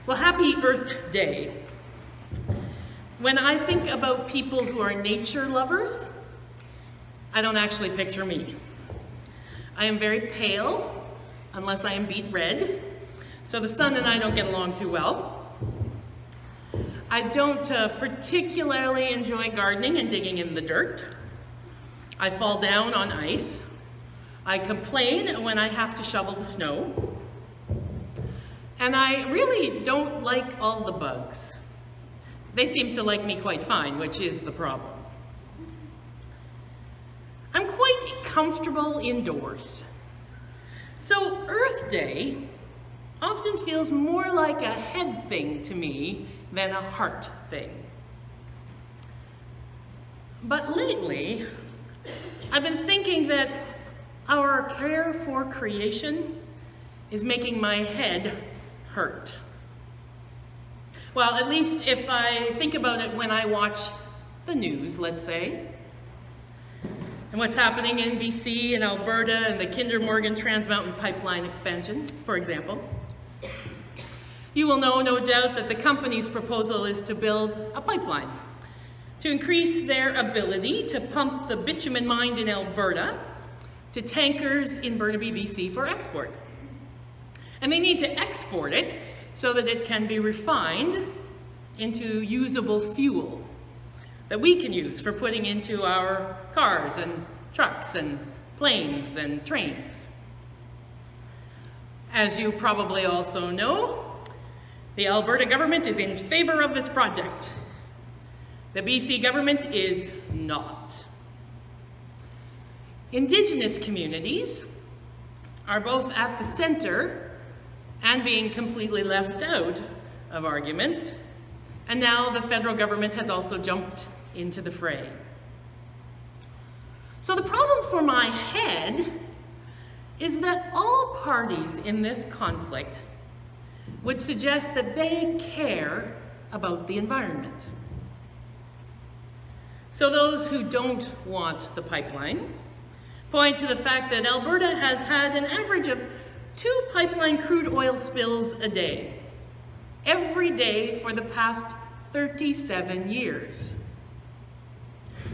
Well, happy Earth Day. When I think about people who are nature lovers, I don't actually picture me. I am very pale, unless I am beet red, so the sun and I don't get along too well. I don't particularly enjoy gardening and digging in the dirt. I fall down on ice. I complain when I have to shovel the snow. And I really don't like all the bugs. They seem to like me quite fine, which is the problem. I'm quite comfortable indoors. So Earth Day often feels more like a head thing to me than a heart thing. But lately, I've been thinking that our care for creation is making my head hurt. Well, at least if I think about it when I watch the news, let's say, and what's happening in BC and Alberta and the Kinder Morgan Trans Mountain Pipeline expansion, for example. You will know, no doubt, that the company's proposal is to build a pipeline to increase their ability to pump the bitumen mined in Alberta to tankers in Burnaby, BC for export. And they need to export it so that it can be refined into usable fuel that we can use for putting into our cars and trucks and planes and trains. As you probably also know, the Alberta government is in favor of this project. The BC government is not. Indigenous communities are both at the center and being completely left out of arguments, and now the federal government has also jumped into the fray. So the problem for my head is that all parties in this conflict would suggest that they care about the environment. So those who don't want the pipeline point to the fact that Alberta has had an average of 2 pipeline crude oil spills a day, every day for the past 37 years.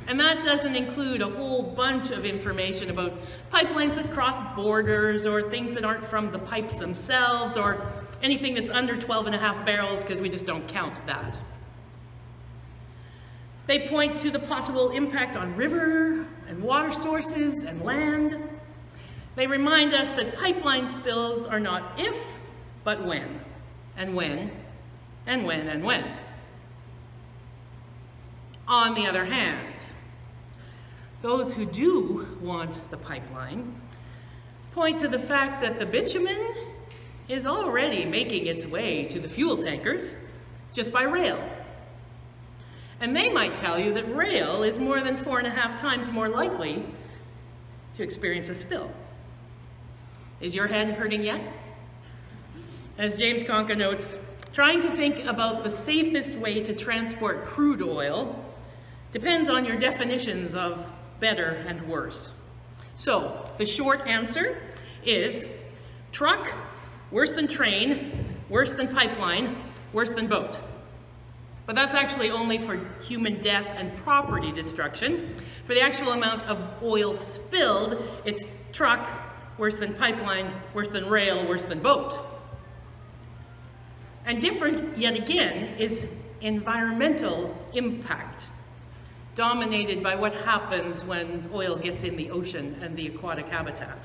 And that doesn't include a whole bunch of information about pipelines that cross borders or things that aren't from the pipes themselves or anything that's under 12.5 barrels, because we just don't count that. They point to the possible impact on river and water sources and land. They remind us that pipeline spills are not if, but when, and when, and when, and when. On the other hand, those who do want the pipeline point to the fact that the bitumen is already making its way to the fuel tankers just by rail. And they might tell you that rail is more than 4.5 times more likely to experience a spill. Is your head hurting yet? As James Conca notes, trying to think about the safest way to transport crude oil depends on your definitions of better and worse. So the short answer is truck, worse than train, worse than pipeline, worse than boat. But that's actually only for human death and property destruction. For the actual amount of oil spilled, it's truck, worse than pipeline, worse than rail, worse than boat. And different, yet again, is environmental impact, dominated by what happens when oil gets in the ocean and the aquatic habitat.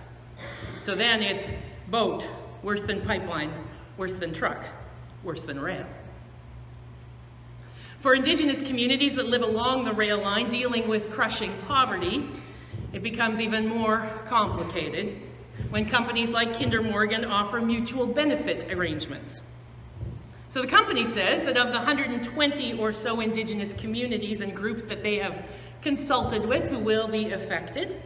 So then it's boat, worse than pipeline, worse than truck, worse than rail. For Indigenous communities that live along the rail line dealing with crushing poverty, it becomes even more complicated when companies like Kinder Morgan offer mutual benefit arrangements. So the company says that of the 120 or so Indigenous communities and groups that they have consulted with who will be affected,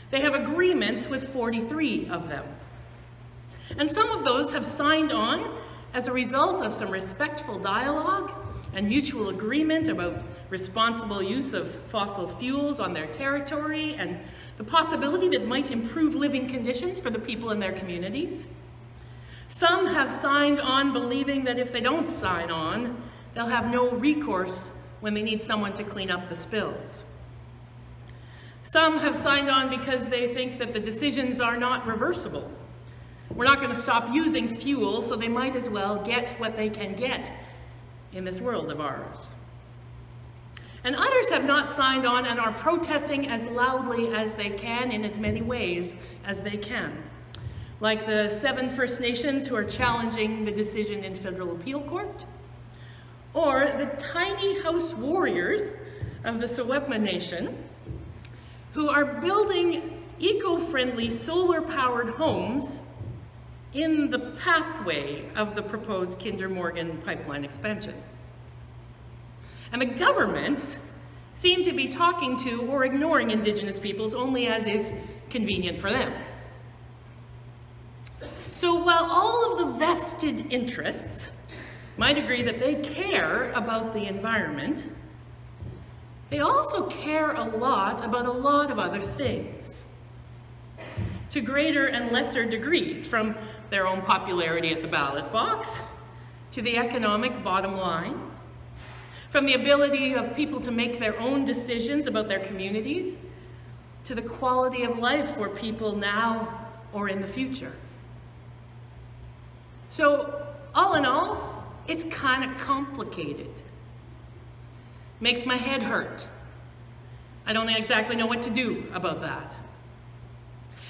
they have agreements with 43 of them. And some of those have signed on as a result of some respectful dialogue and mutual agreement about responsible use of fossil fuels on their territory and the possibility that might improve living conditions for the people in their communities. Some have signed on believing that if they don't sign on, they'll have no recourse when they need someone to clean up the spills. Some have signed on because they think that the decisions are not reversible. We're not going to stop using fuel, so they might as well get what they can get in this world of ours. And others have not signed on and are protesting as loudly as they can in as many ways as they can. Like the 7 First Nations who are challenging the decision in federal appeal court, or the tiny house warriors of the Secwepemc Nation who are building eco-friendly solar-powered homes in the pathway of the proposed Kinder Morgan pipeline expansion. And the governments seem to be talking to or ignoring Indigenous peoples only as is convenient for them. So while all of the vested interests might agree that they care about the environment, they also care a lot about a lot of other things, to greater and lesser degrees, from their own popularity at the ballot box, to the economic bottom line, from the ability of people to make their own decisions about their communities, to the quality of life for people now or in the future. So, all in all, it's kind of complicated. Makes my head hurt. I don't exactly know what to do about that.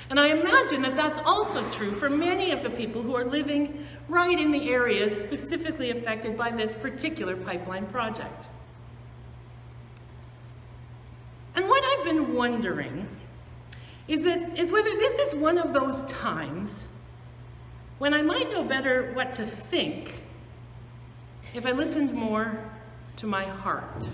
And I imagine that that's also true for many of the people who are living right in the areas specifically affected by this particular pipeline project. And what I've been wondering is whether this is one of those times when I might know better what to think if I listened more to my heart.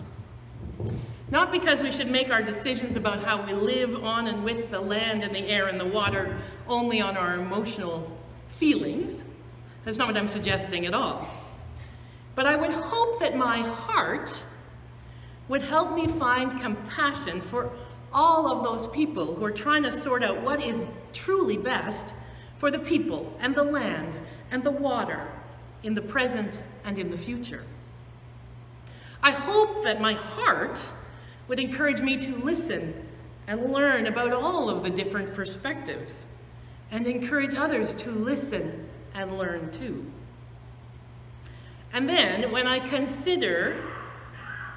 Not because we should make our decisions about how we live on and with the land and the air and the water only on our emotional feelings. That's not what I'm suggesting at all. But I would hope that my heart would help me find compassion for all of those people who are trying to sort out what is truly best for the people and the land and the water in the present and in the future. I hope that my heart would encourage me to listen and learn about all of the different perspectives, and encourage others to listen and learn too. And then, when I consider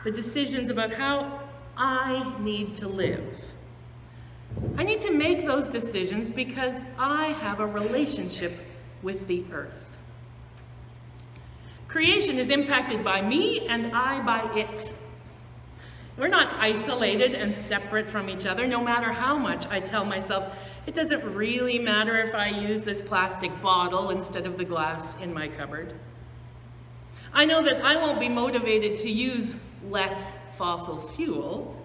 the decisions about how I need to live, I need to make those decisions because I have a relationship with the earth. Creation is impacted by me and I by it. We're not isolated and separate from each other, no matter how much I tell myself, it doesn't really matter if I use this plastic bottle instead of the glass in my cupboard. I know that I won't be motivated to use less fossil fuel,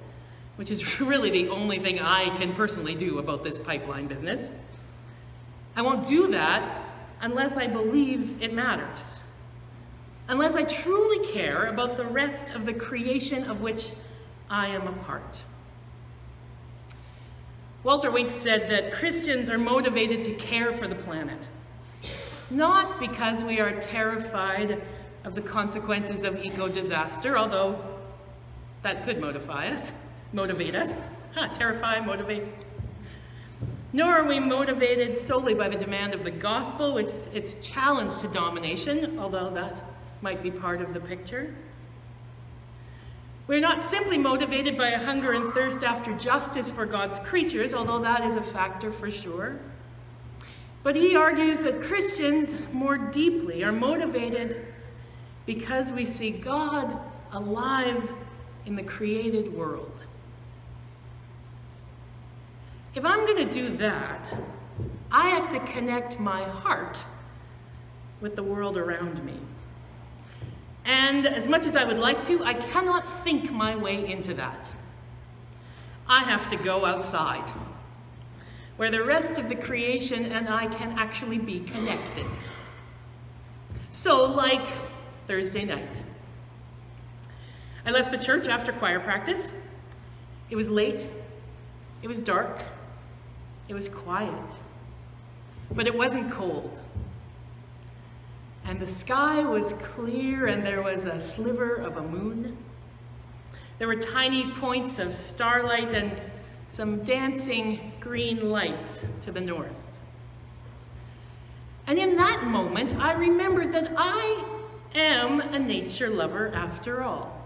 which is really the only thing I can personally do about this pipeline business. I won't do that unless I believe it matters, unless I truly care about the rest of the creation of which I am a part. Walter Wink said that Christians are motivated to care for the planet, not because we are terrified of the consequences of eco-disaster, although that could motivate us. Terrify, motivate. Nor are we motivated solely by the demand of the gospel, which its challenge to domination, although that might be part of the picture. We're not simply motivated by a hunger and thirst after justice for God's creatures, although that is a factor for sure. But he argues that Christians more deeply are motivated because we see God alive in the created world. If I'm going to do that, I have to connect my heart with the world around me. And as much as I would like to, I cannot think my way into that. I have to go outside, where the rest of the creation and I can actually be connected. So, like Thursday night, I left the church after choir practice. It was late, it was dark, it was quiet, but it wasn't cold. and the sky was clear, and there was a sliver of a moon. There were tiny points of starlight and some dancing green lights to the north. And in that moment, I remembered that I am a nature lover after all.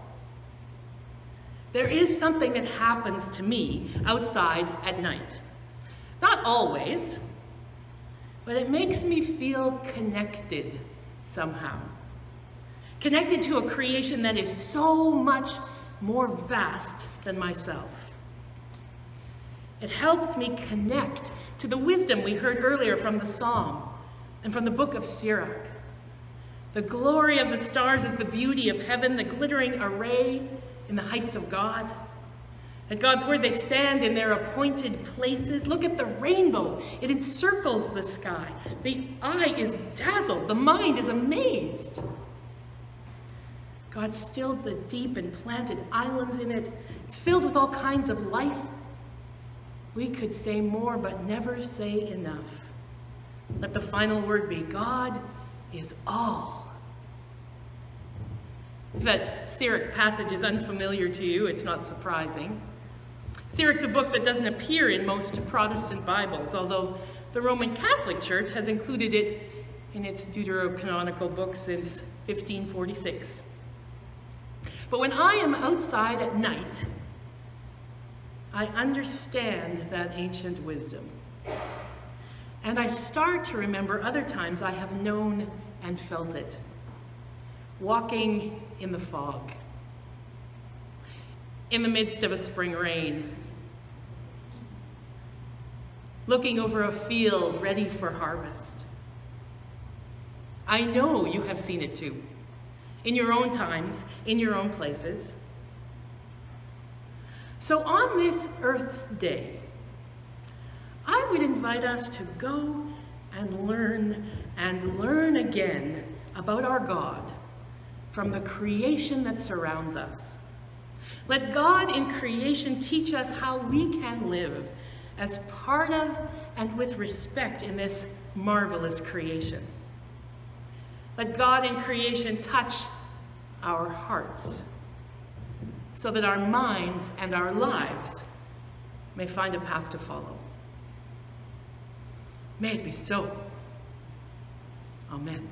There is something that happens to me outside at night. Not always, but it makes me feel connected somehow. Connected to a creation that is so much more vast than myself. It helps me connect to the wisdom we heard earlier from the Psalm and from the book of Sirach. The glory of the stars is the beauty of heaven, the glittering array in the heights of God. At God's word, they stand in their appointed places. Look at the rainbow. It encircles the sky. The eye is dazzled. The mind is amazed. God stilled the deep and planted islands in it. It's filled with all kinds of life. We could say more, but never say enough. Let the final word be, God is all. If that Sirach passage is unfamiliar to you, it's not surprising. Sirach's a book that doesn't appear in most Protestant Bibles, although the Roman Catholic Church has included it in its deuterocanonical book since 1546. But when I am outside at night, I understand that ancient wisdom. And I start to remember other times I have known and felt it. Walking in the fog, in the midst of a spring rain, looking over a field ready for harvest. I know you have seen it too, in your own times, in your own places. So on this Earth Day, I would invite us to go and learn again about our God from the creation that surrounds us. Let God in creation teach us how we can live as part of and with respect in this marvelous creation. Let God in creation touch our hearts so that our minds and our lives may find a path to follow. May it be so. Amen.